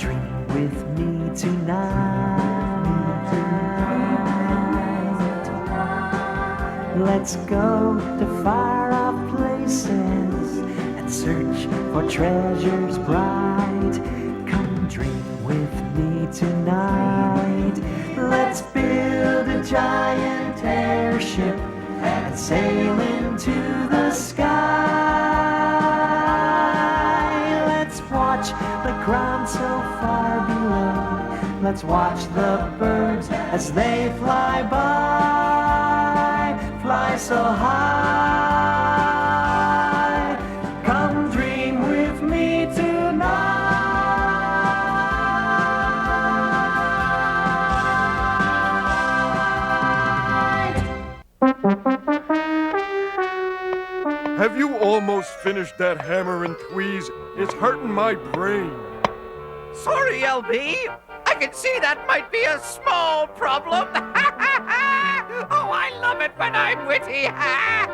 dream with me tonight. Let's go to far-off places and search for treasures bright. Come dream with me tonight. Let's build a giant airship and sail into the sky. Let's watch the ground so far below. Let's watch the birds as they fly by, fly so high. Come dream with me tonight. Have you almost finished that hammer and tweeze? It's hurting my brain. Sorry, LB. I can see that might be a small problem. Oh, I love it when I'm witty. Ha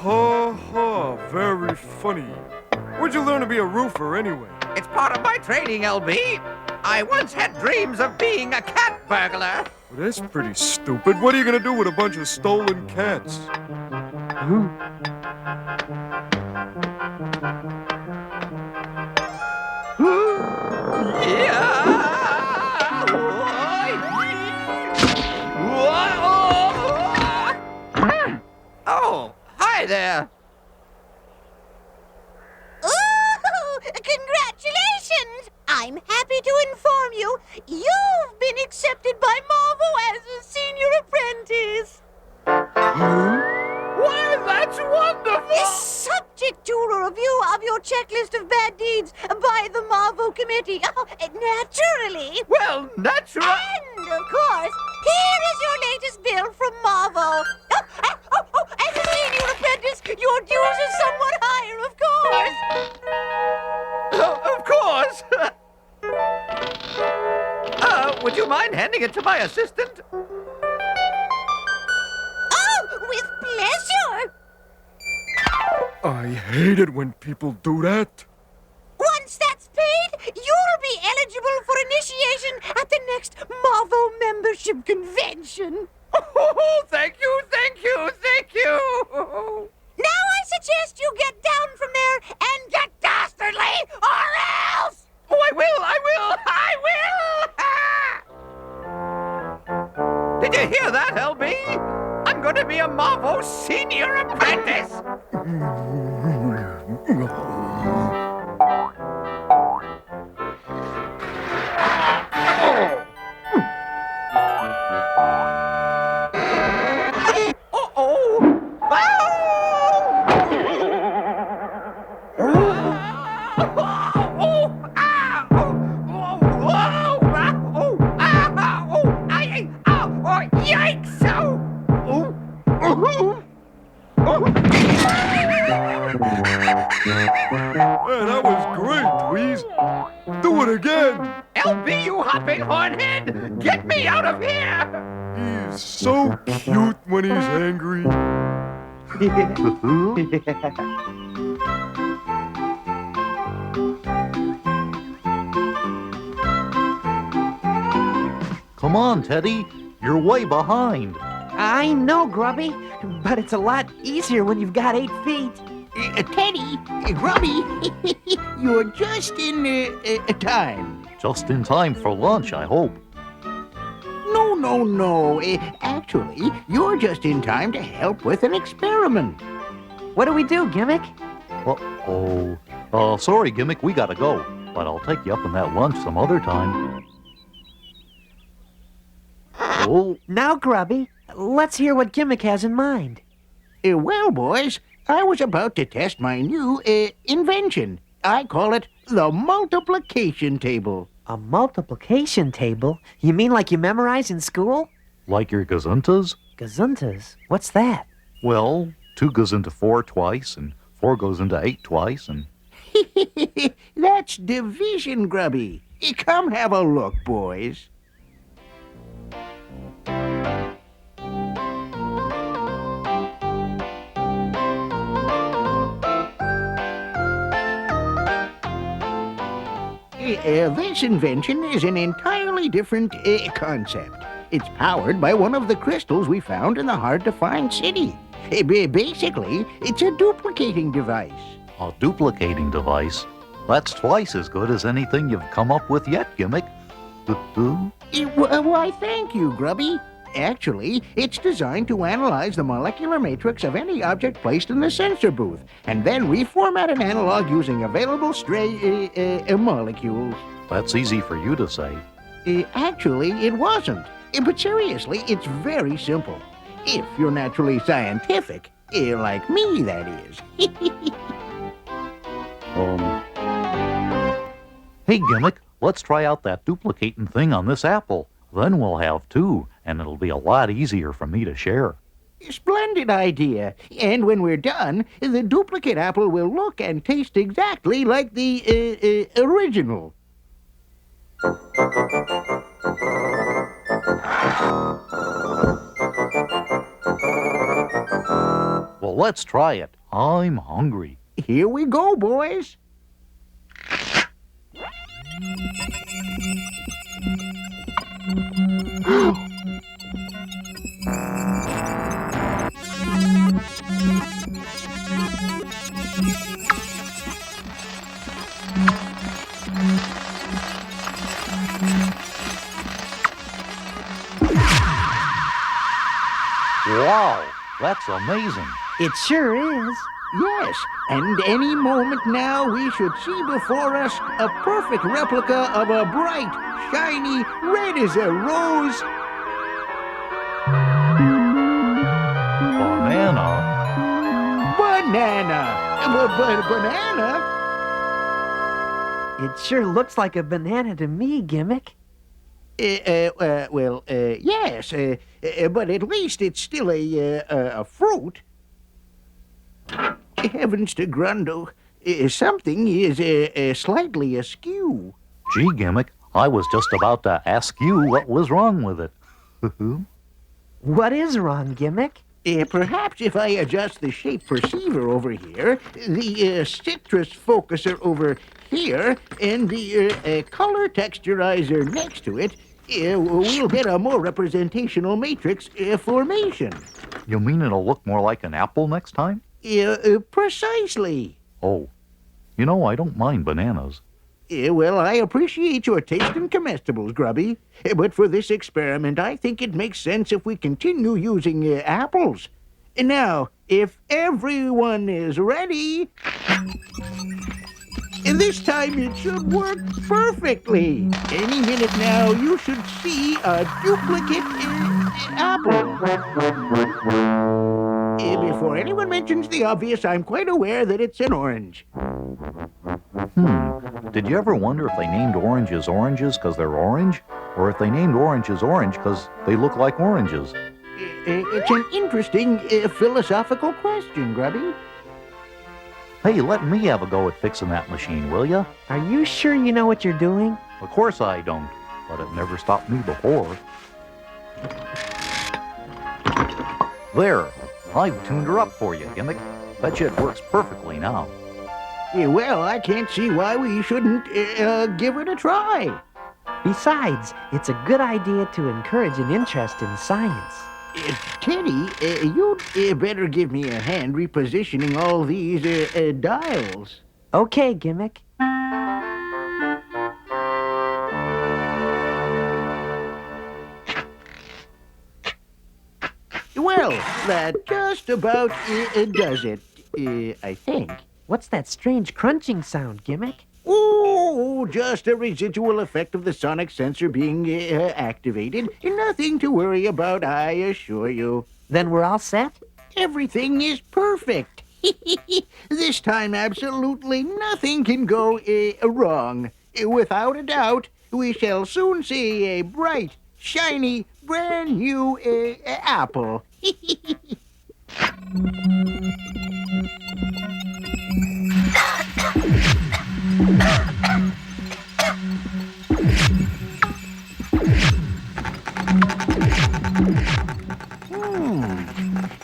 ha, very funny. Where'd you learn to be a roofer anyway? It's part of my training, LB. I once had dreams of being a cat burglar. Well, that's pretty stupid. What are you gonna do with a bunch of stolen cats? Oh, hi there. Ooh, congratulations! I'm happy to inform you, you've been accepted by Marvo as a senior apprentice. Why, that's wonderful! Subject to a review of your checklist of bad deeds by the Marvo committee. Oh, naturally. Well, naturally. And, of course, here is your latest bill from Marvo. As a senior apprentice, your dues are somewhat higher, of course. Of course. Would you mind handing it to my assistant? Oh, with pleasure. I hate it when people do that. Once that's paid, you'll be eligible for initiation at the next Marvo membership convention. Oh, thank you, thank you, thank you. Now I suggest you get down from there and get dastardly, or else! Oh, I will! Did you hear that, LB? I'm going to be a Marvo senior apprentice. Man, that was great, Tweez. Do it again. LB, you hopping hornhead! Get me out of here! He's so cute when he's angry. Come on, Teddy. You're way behind. I know, Grubby, but it's a lot easier when you've got 8 feet. Teddy, Grubby, you're just in time. Just in time for lunch, I hope. No. Actually, you're just in time to help with an experiment. What do we do, Gimmick? Sorry, Gimmick, we gotta go. But I'll take you up on that lunch some other time. Oh. Now, Grubby, let's hear what Gimmick has in mind. Well, boys, I was about to test my new invention. I call it the multiplication table. A multiplication table? You mean like you memorize in school? Like your gazuntas? Gazuntas? What's that? Well, 2 goes into 4 twice, and 4 goes into 8 twice, and... That's division, Grubby. Come have a look, boys. This invention is an entirely different concept. It's powered by one of the crystals we found in the hard-to-find city. Basically, it's a duplicating device. A duplicating device? That's twice as good as anything you've come up with yet, Gimmick. Why, thank you, Grubby. Actually, it's designed to analyze the molecular matrix of any object placed in the sensor booth, and then reformat an analog using available stray molecules. That's easy for you to say. Actually, it wasn't. But seriously, it's very simple. If you're naturally scientific, like me, that is. Hey, Gimmick, let's try out that duplicating thing on this apple. Then we'll have two, and it'll be a lot easier for me to share. Splendid idea. And when we're done, the duplicate apple will look and taste exactly like the original. Well, let's try it. I'm hungry. Here we go, boys. Wow, that's amazing. It sure is. Yes, and any moment now we should see before us a perfect replica of a bright, shiny, red as a rose banana. Banana? It sure looks like a banana to me, Gimmick. Yes, but at least it's still a fruit. Heavens to Grundo, something is slightly askew. Gee, Gimmick, I was just about to ask you what was wrong with it. What is wrong, Gimmick? Perhaps if I adjust the shape perceiver over here, the citrus focuser over here, and the color texturizer next to it, we'll get a more representational matrix formation. You mean it'll look more like an apple next time? Precisely. Oh, you know, I don't mind bananas. Well, I appreciate your taste in comestibles, Grubby. But for this experiment, I think it makes sense if we continue using apples. Now, if everyone is ready, this time it should work perfectly. Any minute now, you should see a duplicate apple. Before anyone mentions the obvious, I'm quite aware that it's an orange. Did you ever wonder if they named oranges oranges because they're orange? Or if they named oranges orange because they look like oranges? It's an interesting philosophical question, Grubby. Hey, let me have a go at fixing that machine, will ya? Are you sure you know what you're doing? Of course I don't, but it never stopped me before. There, I've tuned her up for you, Gimmick. Betcha it works perfectly now. Well, I can't see why we shouldn't give it a try. Besides, it's a good idea to encourage an interest in science. Teddy, you'd better give me a hand repositioning all these dials. Okay, Gimmick. Well, that just about does it, I think. What's that strange crunching sound, Gimmick? Oh, just a residual effect of the sonic sensor being activated. Nothing to worry about, I assure you. Then we're all set? Everything is perfect. This time, absolutely nothing can go wrong. Without a doubt, we shall soon see a bright, shiny, brand new apple.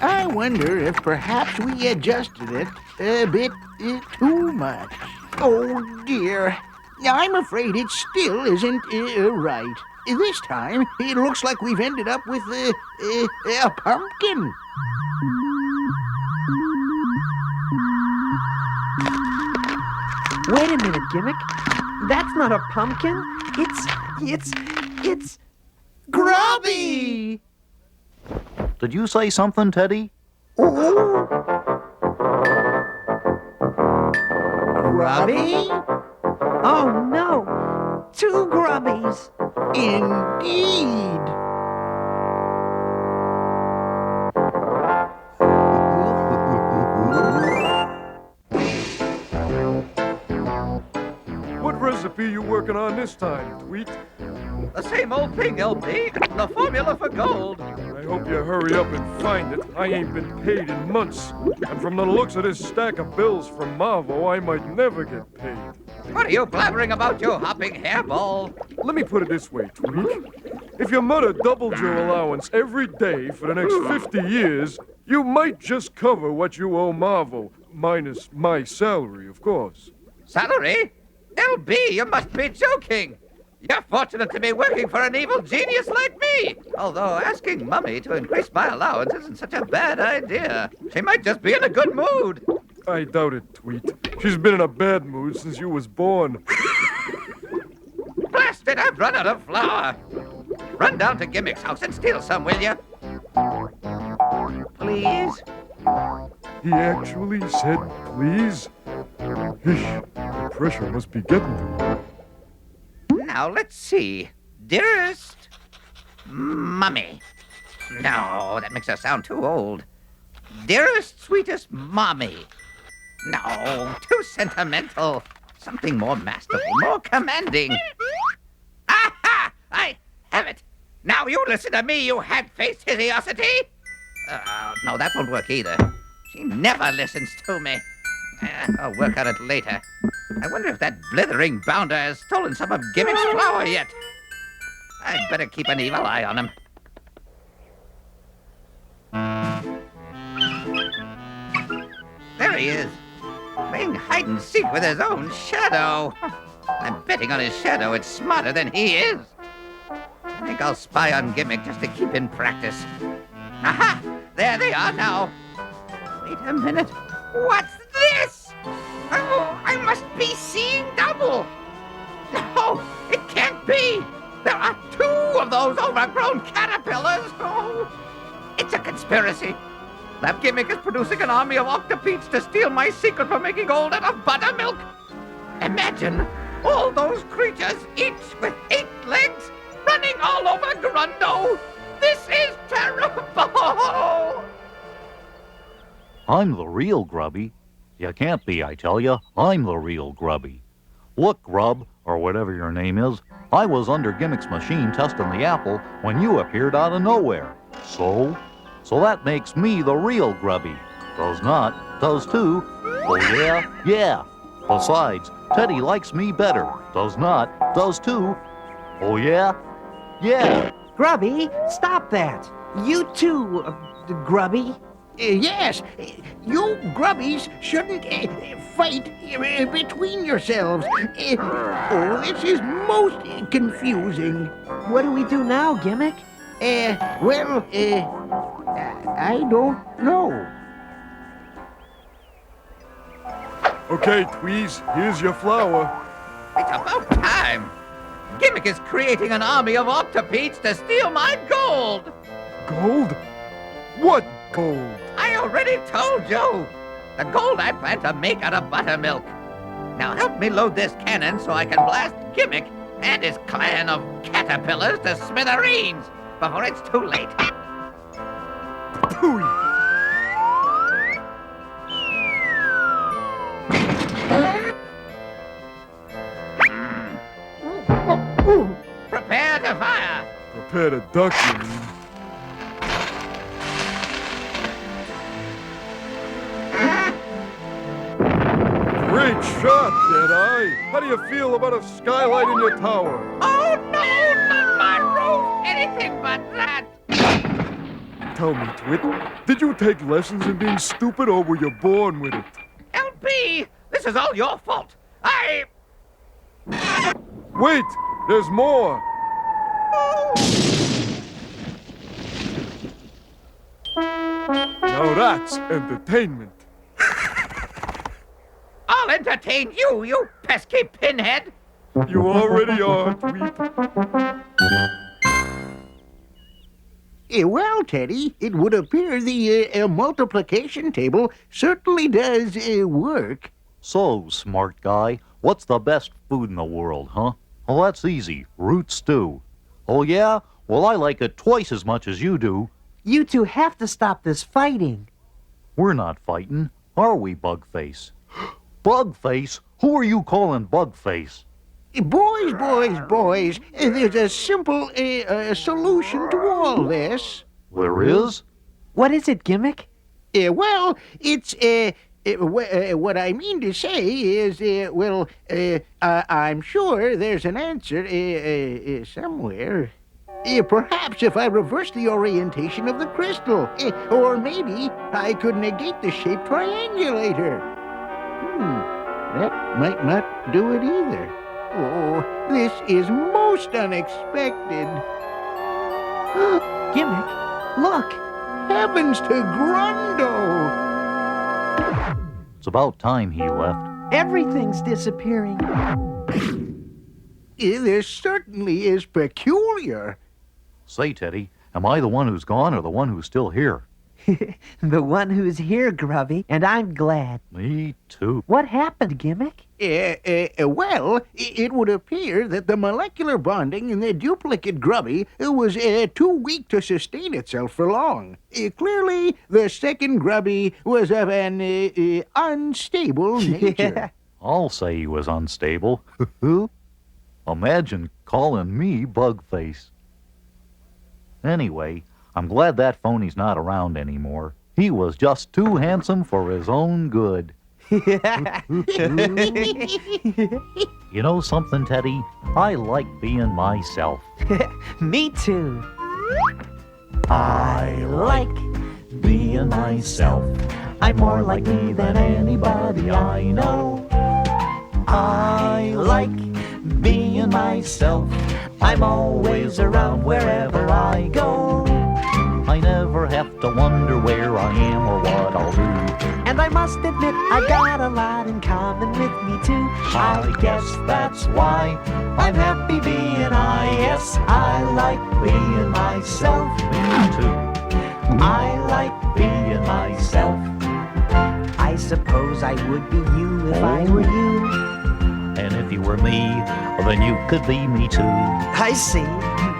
I wonder if perhaps we adjusted it a bit too much. Oh, dear. I'm afraid it still isn't right. This time, it looks like we've ended up with a pumpkin. Wait a minute, Gimmick. That's not a pumpkin. It's Grubby! Did you say something, Teddy? Grubby? Oh, no. 2 Grubbies. Indeed. What recipe you working on this time, Tweet? The same old thing, LB. The formula for gold. I hope you hurry up and find it. I ain't been paid in months. And from the looks of this stack of bills from Marvo, I might never get paid. What are you blabbering about, you hopping hairball? Let me put it this way, Tweak. If your mother doubled your allowance every day for the next 50 years, you might just cover what you owe Marvo, minus my salary, of course. Salary? LB, you must be joking. You're fortunate to be working for an evil genius like me. Although asking Mummy to increase my allowance isn't such a bad idea. She might just be in a good mood. I doubt it, Tweet. She's been in a bad mood since you was born. Blast it, I've run out of flour. Run down to Gimmick's house and steal some, will you? Please? He actually said please? Hish, the pressure must be getting to him. Now, let's see. Dearest Mummy. No, that makes her sound too old. Dearest, sweetest Mommy. No, too sentimental. Something more masterful, more commanding. Aha! I have it. Now you listen to me, you hag-faced hideosity. No, that won't work either. She never listens to me. I'll work on it later. I wonder if that blithering bounder has stolen some of Gimmick's flour yet. I'd better keep an evil eye on him. There he is, playing hide-and-seek with his own shadow. I'm betting on his shadow it's smarter than he is. I think I'll spy on Gimmick just to keep in practice. Aha! There they are now. Wait a minute. What's this? Oh, I must be seeing double. No, it can't be. There are 2 of those overgrown caterpillars. Oh, it's a conspiracy. That Gimmick is producing an army of octopedes to steal my secret for making gold out of buttermilk. Imagine all those creatures, each with 8 legs, running all over Grundo. This is terrible. I'm the real Grubby. You can't be, I tell you. I'm the real Grubby. Look, Grub, or whatever your name is, I was under Gimmick's machine testing the apple when you appeared out of nowhere. So that makes me the real Grubby. Does not. Does too. Oh, yeah? Yeah. Besides, Teddy likes me better. Does not. Does too. Oh, yeah? Yeah. Grubby, stop that. You too, Grubby. Yes, you grubbies shouldn't fight between yourselves. This is most confusing. What do we do now, Gimmick? Well, I don't know. Okay, Tweez, here's your flour. It's about time. Gimmick is creating an army of octopedes to steal my gold. Gold? What gold? I already told you. The gold I plan to make out of buttermilk. Now help me load this cannon so I can blast Gimmick and his clan of caterpillars to smithereens before it's too late. Pooey! Prepare to fire. Prepare to duck, you mean. Great shot, Deadeye. How do you feel about a skylight in your tower? Oh no, not my roof. Anything but that. Tell me, Twit, did you take lessons in being stupid or were you born with it? LB, this is all your fault. Wait, there's more. Now that's entertainment. I'll entertain you, you pesky pinhead. You already are, Tweet. Well, Teddy, it would appear the multiplication table certainly does work. So, smart guy, what's the best food in the world, huh? Well, that's easy. Root stew. Oh, yeah? Well, I like it twice as much as you do. You two have to stop this fighting. We're not fighting, are we, Bugface? Bugface? Who are you calling Bugface? Boys, there's a simple solution to all this. There is? What is it, Gimmick? Well, it's, what I mean to say is, I'm sure there's an answer somewhere. Perhaps if I reverse the orientation of the crystal, or maybe I could negate the shape triangulator. That might not do it either. Oh, this is most unexpected. Gimmick, look. Heavens to Grundo! It's about time he left. Everything's disappearing. This certainly is peculiar. Say, Teddy, am I the one who's gone or the one who's still here? The one who's here, Grubby, and I'm glad. Me too. What happened, Gimmick? Well, it would appear that the molecular bonding in the duplicate Grubby was too weak to sustain itself for long. Clearly, the second Grubby was of an unstable nature. I'll say he was unstable. Imagine calling me Bugface. Anyway, I'm glad that phony's not around anymore. He was just too handsome for his own good. You know something, Teddy? I like being myself. Me too. I like being myself. I'm more like me than anybody I know. I like being myself. I'm always around wherever I go. I never have to wonder where I am or what I'll do. And I must admit, I got a lot in common with me too. I guess that's why I'm happy being I. Yes, I like being myself. Me too. I like being myself. I suppose I would be you if I were you. And if you were me, then you could be me too. I see.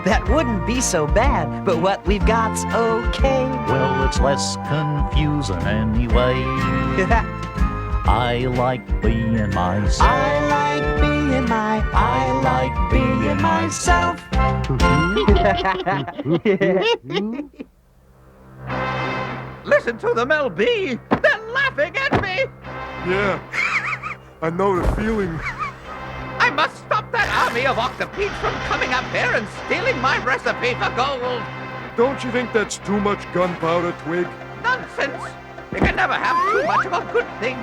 That wouldn't be so bad, but what we've got's okay. Well, it's less confusing anyway. I like being myself. I like being myself. Listen to them, LB. They're laughing at me. Yeah, I know the feeling. I must stop that army of octopedes from coming up here and stealing my recipe for gold. Don't you think that's too much gunpowder, Twig? Nonsense. You can never have too much of a good thing.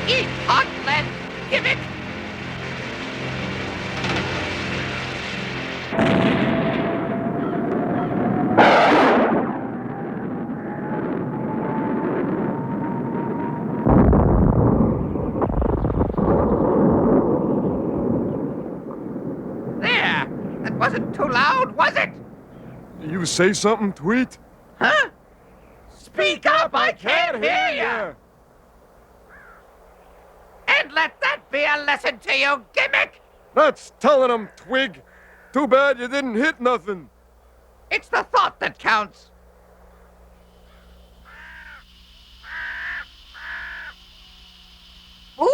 Eat hot lead. Give it. There. That wasn't too loud, was it? You say something, Tweet? Huh? Speak up, I can't hear you. And let that be a lesson to you, Gimmick. That's telling 'em, Twig. Too bad you didn't hit nothing. It's the thought that counts. Ooh!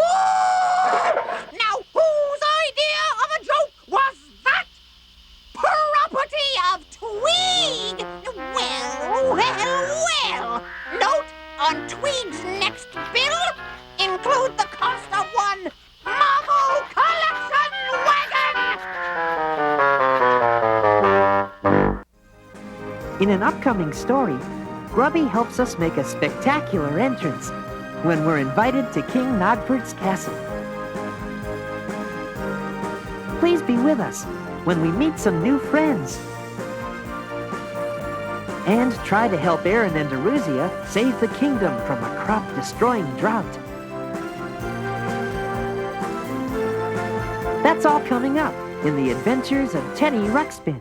Now, whose idea of a joke was that? Property of Twig! Well. Note on Twig's next bill, include the cost of one Marvel Collection! In an upcoming story, Grubby helps us make a spectacular entrance when we're invited to King Nodford's castle. Please be with us when we meet some new friends and try to help Aaron and Aruzia save the kingdom from a crop-destroying drought. That's all coming up in the Adventures of Teddy Ruxpin.